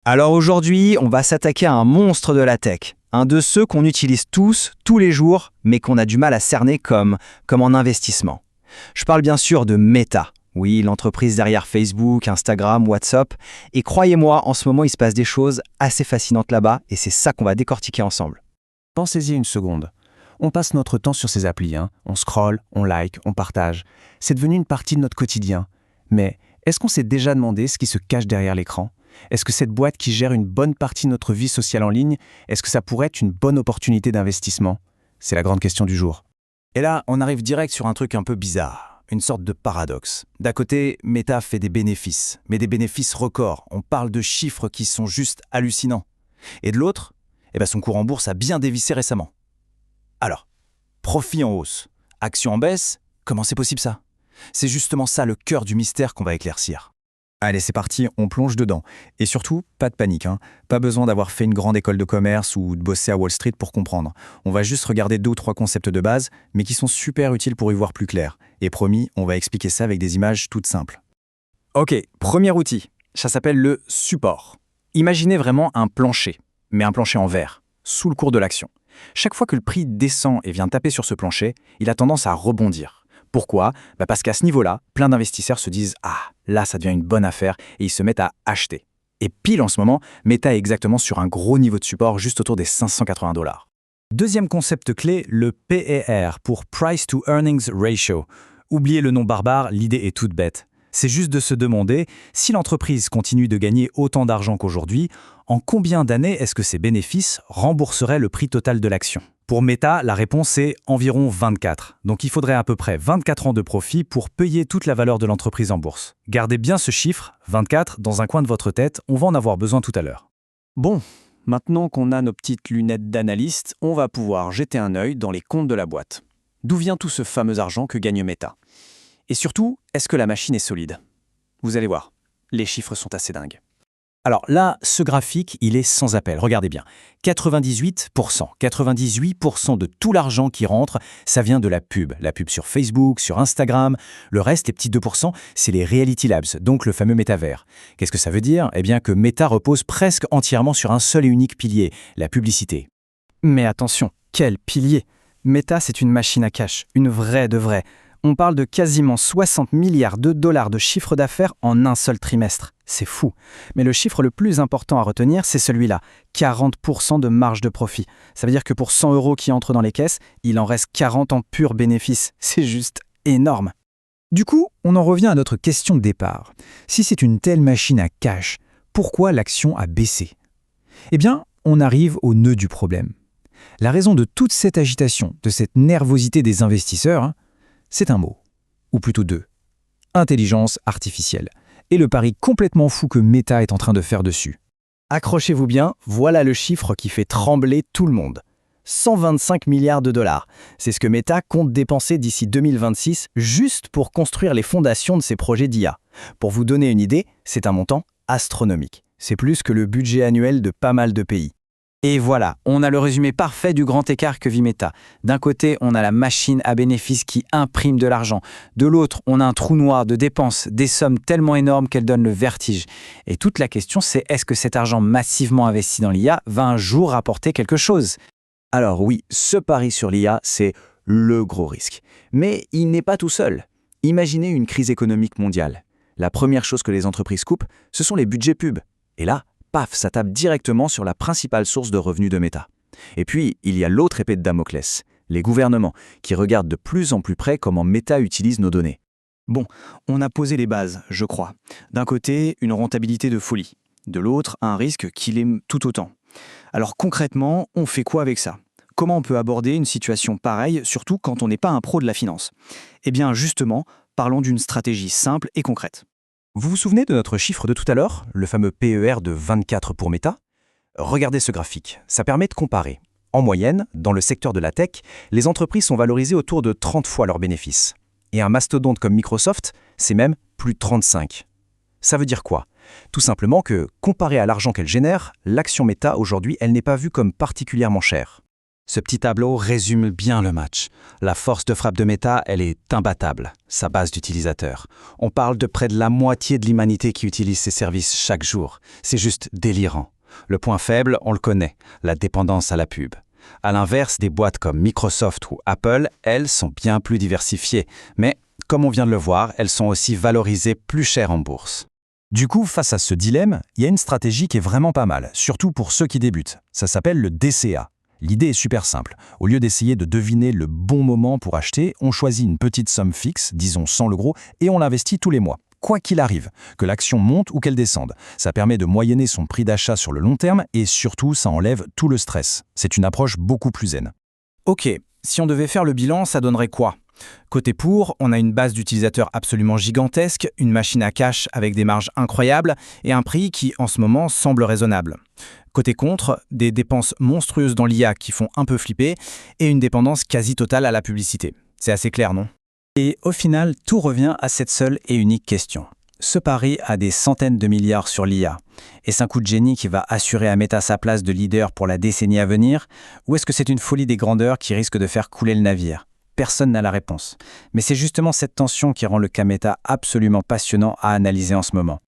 Alors aujourd'hui, on va s'attaquer à un monstre de la tech, un de ceux qu'on utilise tous les jours, mais qu'on a du mal à cerner comme en investissement. Je parle bien sûr de Meta. Oui, l'entreprise derrière Facebook, Instagram, WhatsApp. Et croyez-moi, en ce moment, il se passe des choses assez fascinantes là-bas, et c'est ça qu'on va décortiquer ensemble. Pensez-y une seconde. On passe notre temps sur ces applis, On scrolle, on like, on partage. C'est devenu une partie de notre quotidien. Mais est-ce qu'on s'est déjà demandé ce qui se cache derrière l'écran ? Est-ce que cette boîte qui gère une bonne partie de notre vie sociale en ligne, est-ce que ça pourrait être une bonne opportunité d'investissement ? C'est la grande question du jour. Et là, on arrive direct sur un truc un peu bizarre, une sorte de paradoxe. D'un côté, Meta fait des bénéfices, mais des bénéfices records. On parle de chiffres qui sont juste hallucinants. Et de l'autre, son cours en bourse a bien dévissé récemment. Alors, profit en hausse, action en baisse, comment c'est possible ça ? C'est justement ça le cœur du mystère qu'on va éclaircir. Allez, c'est parti, on plonge dedans. Et surtout, pas de panique, Pas besoin d'avoir fait une grande école de commerce ou de bosser à Wall Street pour comprendre. On va juste regarder 2 ou 3 concepts de base, mais qui sont super utiles pour y voir plus clair. Et promis, on va expliquer ça avec des images toutes simples. Ok, premier outil, ça s'appelle le support. Imaginez vraiment un plancher, mais un plancher en verre, sous le cours de l'action. Chaque fois que le prix descend et vient taper sur ce plancher, il a tendance à rebondir. Pourquoi ? Parce qu'à ce niveau-là, plein d'investisseurs se disent « Ah, là, ça devient une bonne affaire » et ils se mettent à acheter. Et pile en ce moment, Meta est exactement sur un gros niveau de support juste autour des $580. Deuxième concept clé, le PER, pour Price to Earnings Ratio. Oubliez le nom barbare, l'idée est toute bête. C'est juste de se demander, si l'entreprise continue de gagner autant d'argent qu'aujourd'hui, en combien d'années est-ce que ses bénéfices rembourseraient le prix total de l'action ? Pour Meta, la réponse est environ 24. Donc il faudrait à peu près 24 ans de profit pour payer toute la valeur de l'entreprise en bourse. Gardez bien ce chiffre, 24, dans un coin de votre tête, on va en avoir besoin tout à l'heure. Bon, maintenant qu'on a nos petites lunettes d'analyste, on va pouvoir jeter un œil dans les comptes de la boîte. D'où vient tout ce fameux argent que gagne Meta ? Et surtout, est-ce que la machine est solide ? Vous allez voir, les chiffres sont assez dingues. Alors là, ce graphique, il est sans appel. Regardez bien. 98% de tout l'argent qui rentre, ça vient de la pub. La pub sur Facebook, sur Instagram. Le reste, les petits 2%, c'est les Reality Labs, donc le fameux métavers. Qu'est-ce que ça veut dire ? Eh bien que Meta repose presque entièrement sur un seul et unique pilier, la publicité. Mais attention, quel pilier ! Meta, c'est une machine à cash, une vraie de vraie. On parle de quasiment 60 milliards de dollars de chiffre d'affaires en un seul trimestre. C'est fou. Mais le chiffre le plus important à retenir, c'est celui-là, 40% de marge de profit. Ça veut dire que pour 100 € qui entrent dans les caisses, il en reste 40 en pur bénéfice. C'est juste énorme. Du coup, on en revient à notre question de départ. Si c'est une telle machine à cash, pourquoi l'action a baissé ? Eh bien, on arrive au nœud du problème. La raison de toute cette agitation, de cette nervosité des investisseurs, c'est un mot, ou plutôt 2. Intelligence artificielle. Et le pari complètement fou que Meta est en train de faire dessus. Accrochez-vous bien, voilà le chiffre qui fait trembler tout le monde. 125 milliards de dollars. C'est ce que Meta compte dépenser d'ici 2026 juste pour construire les fondations de ses projets d'IA. Pour vous donner une idée, c'est un montant astronomique. C'est plus que le budget annuel de pas mal de pays. Et voilà, on a le résumé parfait du grand écart que vit Meta. D'un côté, on a la machine à bénéfices qui imprime de l'argent. De l'autre, on a un trou noir de dépenses, des sommes tellement énormes qu'elles donnent le vertige. Et toute la question, c'est est-ce que cet argent massivement investi dans l'IA va un jour rapporter quelque chose ? Alors oui, ce pari sur l'IA, c'est le gros risque. Mais il n'est pas tout seul. Imaginez une crise économique mondiale. La première chose que les entreprises coupent, ce sont les budgets pub. Et là, paf, ça tape directement sur la principale source de revenus de Meta. Et puis, il y a l'autre épée de Damoclès, les gouvernements, qui regardent de plus en plus près comment Meta utilise nos données. Bon, on a posé les bases, je crois. D'un côté, une rentabilité de folie. De l'autre, un risque qui l'est tout autant. Alors concrètement, on fait quoi avec ça ? Comment on peut aborder une situation pareille, surtout quand on n'est pas un pro de la finance ? Eh bien justement, parlons d'une stratégie simple et concrète. Vous vous souvenez de notre chiffre de tout à l'heure, le fameux PER de 24 pour Meta ? Regardez ce graphique, ça permet de comparer. En moyenne, dans le secteur de la tech, les entreprises sont valorisées autour de 30 fois leurs bénéfices. Et un mastodonte comme Microsoft, c'est même plus de 35. Ça veut dire quoi ? Tout simplement que, comparé à l'argent qu'elle génère, l'action Meta aujourd'hui, elle n'est pas vue comme particulièrement chère. Ce petit tableau résume bien le match. La force de frappe de Meta, elle est imbattable, sa base d'utilisateurs. On parle de près de la moitié de l'humanité qui utilise ses services chaque jour. C'est juste délirant. Le point faible, on le connaît, la dépendance à la pub. À l'inverse, des boîtes comme Microsoft ou Apple, elles sont bien plus diversifiées. Mais, comme on vient de le voir, elles sont aussi valorisées plus cher en bourse. Du coup, face à ce dilemme, il y a une stratégie qui est vraiment pas mal, surtout pour ceux qui débutent. Ça s'appelle le DCA. L'idée est super simple. Au lieu d'essayer de deviner le bon moment pour acheter, on choisit une petite somme fixe, disons 100 €, et on l'investit tous les mois. Quoi qu'il arrive, que l'action monte ou qu'elle descende. Ça permet de moyenner son prix d'achat sur le long terme et surtout, ça enlève tout le stress. C'est une approche beaucoup plus zen. Ok, si on devait faire le bilan, ça donnerait quoi? Côté pour, on a une base d'utilisateurs absolument gigantesque, une machine à cash avec des marges incroyables et un prix qui, en ce moment, semble raisonnable. Côté contre, des dépenses monstrueuses dans l'IA qui font un peu flipper et une dépendance quasi totale à la publicité. C'est assez clair, non? Et au final, tout revient à cette seule et unique question. Ce pari a des centaines de milliards sur l'IA. Est-ce un coup de génie qui va assurer à Meta sa place de leader pour la décennie à venir? Ou est-ce que c'est une folie des grandeurs qui risque de faire couler le navire? Personne n'a la réponse. Mais c'est justement cette tension qui rend le cas Meta absolument passionnant à analyser en ce moment.